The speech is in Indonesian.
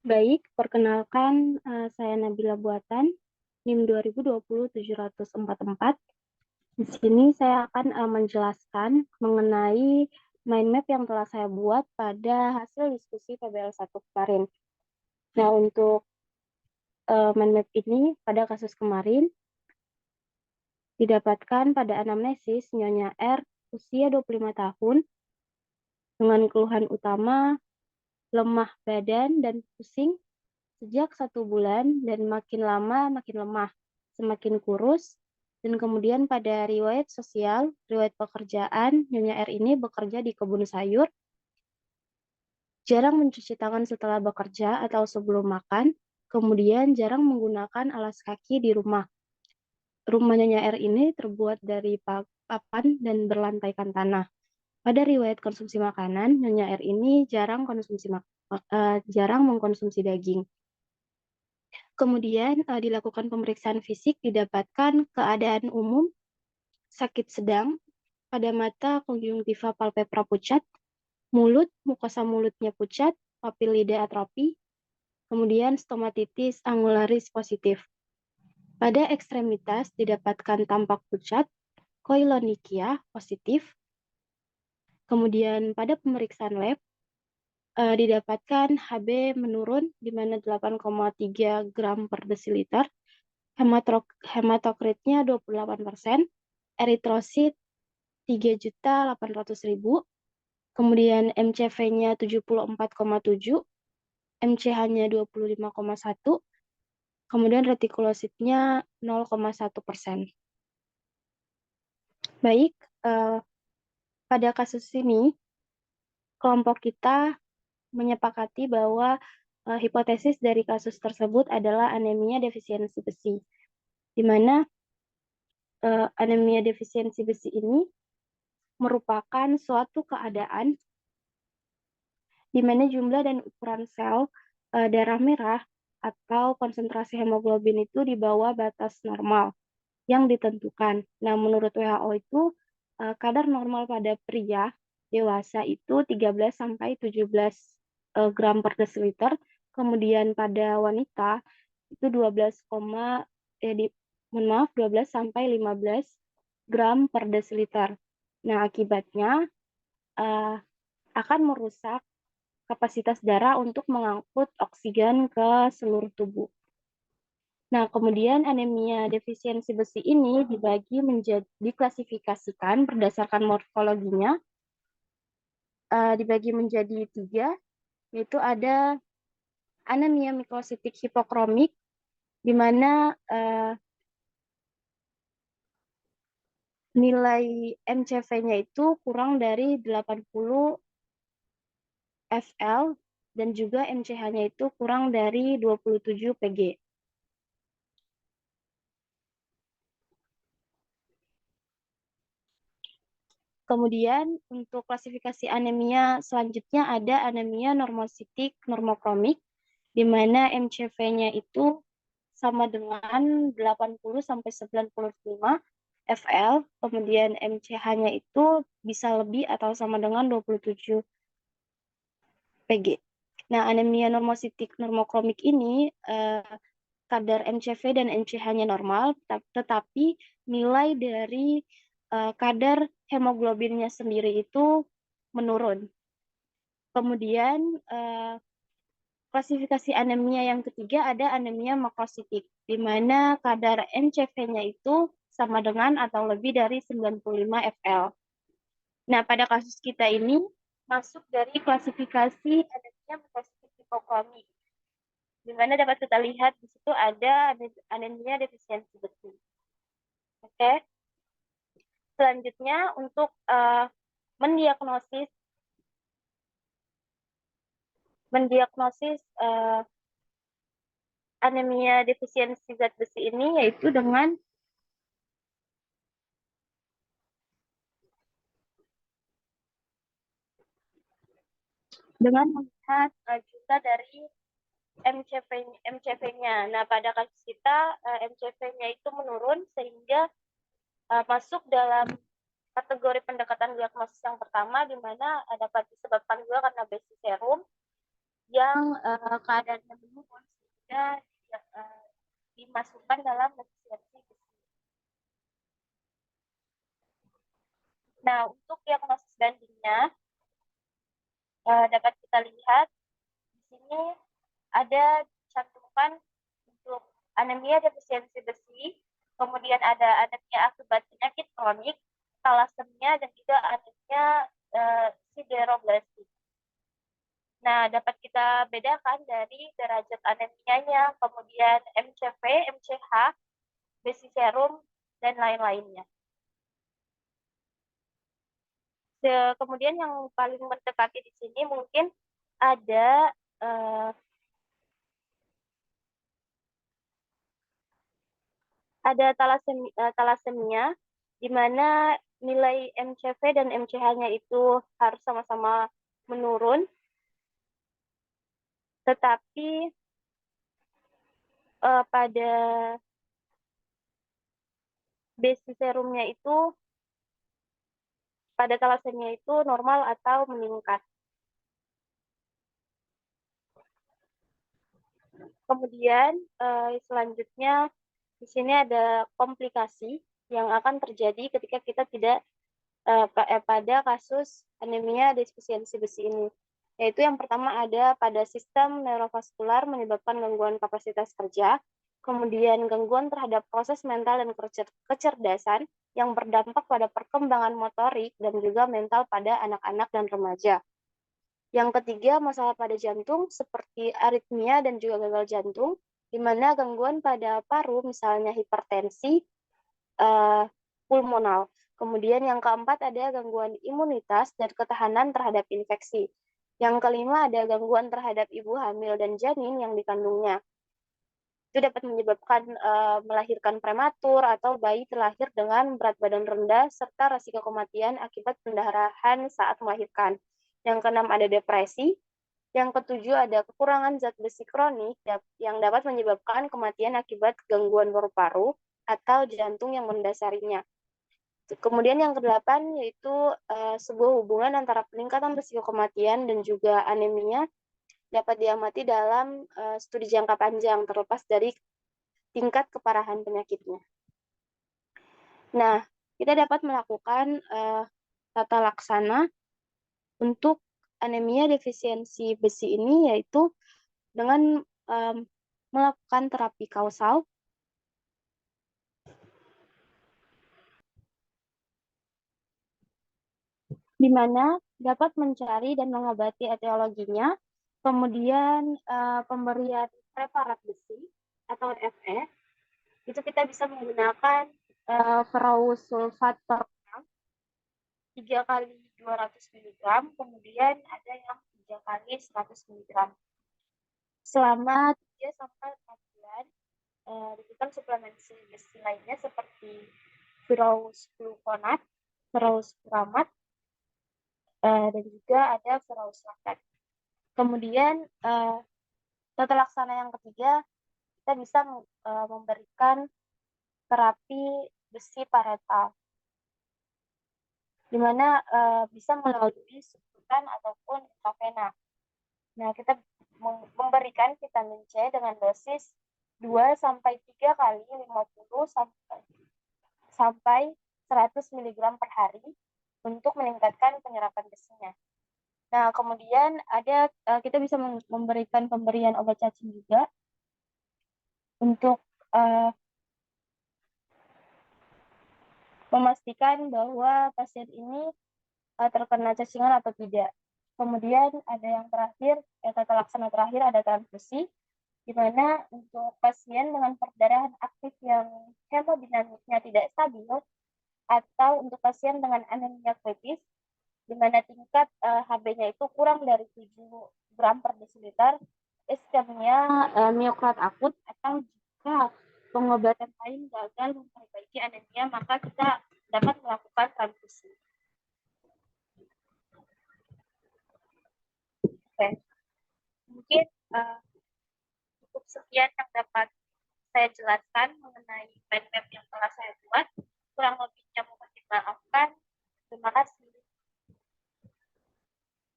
Baik, perkenalkan saya Nabila Buatan, NIM 2020-744. Di sini saya akan menjelaskan mengenai mind map yang telah saya buat pada hasil diskusi PBL 1 kemarin. Nah, untuk mind map ini pada kasus kemarin didapatkan pada anamnesis Nyonya R usia 25 tahun dengan keluhan utama lemah badan dan pusing sejak 1 bulan dan makin lama makin lemah, semakin kurus, dan kemudian pada riwayat sosial, riwayat pekerjaan, Nyonya R ini bekerja di kebun sayur, jarang mencuci tangan setelah bekerja atau sebelum makan, kemudian jarang menggunakan alas kaki di rumah. Rumah Nyonya R ini terbuat dari papan dan berlantaikan tanah. Pada riwayat konsumsi makanan, Nyonya R ini jarang mengkonsumsi daging. Kemudian dilakukan pemeriksaan fisik, didapatkan keadaan umum sakit sedang pada mata konjungtiva palpebra pucat, mulut, mukosa mulutnya pucat, papilida atrofi, kemudian stomatitis angularis positif. Pada ekstremitas didapatkan tampak pucat, koilonychia positif. Kemudian pada pemeriksaan lab didapatkan HB menurun di mana 8,3 gram per desiliter, hematokritnya 28%, eritrosit 3.800.000, kemudian MCV-nya 74,7, MCH-nya 25,1, kemudian retikulositnya 0,1%. Baik, pada kasus ini kelompok kita menyepakati bahwa hipotesis dari kasus tersebut adalah anemia defisiensi besi, di mana anemia defisiensi besi ini merupakan suatu keadaan di mana jumlah dan ukuran sel darah merah atau konsentrasi hemoglobin itu di bawah batas normal yang ditentukan. Nah, menurut WHO itu kadar normal pada pria dewasa itu 13 sampai 17 gram per desiliter, kemudian pada wanita itu 12, mohon maaf 12 sampai 15 gram per desiliter. Nah, akibatnya akan merusak kapasitas darah untuk mengangkut oksigen ke seluruh tubuh. Nah, kemudian anemia defisiensi besi ini diklasifikasikan berdasarkan morfologinya, dibagi menjadi 3, yaitu ada anemia mikrositik hipokromik, di mana nilai MCV-nya itu kurang dari 80 FL dan juga MCH-nya itu kurang dari 27 Pg. Kemudian untuk klasifikasi anemia selanjutnya ada anemia normositik normokromik, di mana MCV-nya itu sama dengan 80 sampai 95 FL, kemudian MCH-nya itu bisa lebih atau sama dengan 27 Pg. Nah, anemia normositik normokromik ini kadar MCV dan MCH-nya normal, tetapi nilai dari kadar hemoglobinnya sendiri itu menurun. Kemudian klasifikasi anemia yang ketiga ada anemia makrositik, di mana kadar MCV-nya itu sama dengan atau lebih dari 95 FL. Nah, pada kasus kita ini masuk dari klasifikasi anemia makrositik hipokromik, di mana dapat kita lihat di situ ada anemia defisiensi besi. Oke. Selanjutnya untuk mendiagnosis anemia defisiensi zat besi ini yaitu dengan melihat jumlah dari MCV-nya. Nah, pada kasus kita MCV-nya itu menurun sehingga masuk dalam kategori pendekatan diagnosis yang pertama, di mana dapat disebabkan juga karena besi serum yang keadaannya menurun sehingga dimasukkan dalam defisiensi besi. Nah, untuk diagnosis bandingnya dapat kita lihat di sini ada cantumkan untuk anemia defisiensi besi, kemudian ada anemia akibat penyakit kronik, thalassemia, dan juga anemia sideroblastik. Nah, dapat kita bedakan dari derajat anemianya, kemudian MCV, MCH, besi serum, dan lain-lainnya. Kemudian yang paling mendekati di sini mungkin ada thalassemia, di mana nilai MCV dan MCH-nya itu harus sama-sama menurun, tetapi pada besi serumnya itu, pada thalassemia itu normal atau meningkat. Kemudian selanjutnya di sini ada komplikasi yang akan terjadi ketika kita tidak pada kasus anemia defisiensi besi ini. Yaitu yang pertama ada pada sistem neurovaskular menyebabkan gangguan kapasitas kerja, kemudian gangguan terhadap proses mental dan kecerdasan yang berdampak pada perkembangan motorik dan juga mental pada anak-anak dan remaja. Yang ketiga, masalah pada jantung seperti aritmia dan juga gagal jantung, di mana gangguan pada paru, misalnya hipertensi pulmonal. Kemudian yang keempat ada gangguan imunitas dan ketahanan terhadap infeksi. Yang kelima ada gangguan terhadap ibu hamil dan janin yang dikandungnya. Itu dapat menyebabkan melahirkan prematur atau bayi terlahir dengan berat badan rendah serta risiko kematian akibat pendarahan saat melahirkan. Yang keenam ada depresi. Yang ketujuh ada kekurangan zat besi kronik yang dapat menyebabkan kematian akibat gangguan paru-paru atau jantung yang mendasarinya. Kemudian yang kedelapan yaitu sebuah hubungan antara peningkatan risiko kematian dan juga anemia dapat diamati dalam studi jangka panjang terlepas dari tingkat keparahan penyakitnya. Nah, kita dapat melakukan tata laksana untuk anemia defisiensi besi ini yaitu dengan melakukan terapi kausal, di mana dapat mencari dan mengobati etiologinya, kemudian pemberian preparat besi atau FE, itu kita bisa menggunakan ferrous sulfat per gram 3 kali 200 mg, kemudian ada yang 3 kali 100 mg. Selama 3-4 bulan, diberikan suplementasi besi lainnya seperti ferrous gluconat, ferrous furamate, dan juga ada ferrous lactate. Kemudian tata laksana yang ketiga, kita bisa memberikan terapi besi paretal, di mana bisa melalui suntikan ataupun intravena. Nah, kita memberikan vitamin C dengan dosis 2-3 kali 50 sampai 100 mg per hari untuk meningkatkan penyerapan besinya. Nah, kemudian ada kita bisa memberikan pemberian obat cacing juga untuk memastikan bahwa pasien ini terkena cacingan atau tidak. Kemudian ada yang terakhir, tata laksana terakhir ada transfusi, di mana untuk pasien dengan perdarahan aktif yang hemodinamiknya tidak stabil, atau untuk pasien dengan anemia kritis, di mana tingkat Hb-nya itu kurang dari 7 gram per desiliter, iskemia miokard akut, atau jika pengobatan lain gagal memperbaiki anemia, maka kita dapat melakukan transfusi. Oke. Mungkin cukup sekian yang dapat saya jelaskan mengenai mind map yang telah saya buat. Kurang lebihnya mohon dimaafkan. Terima kasih.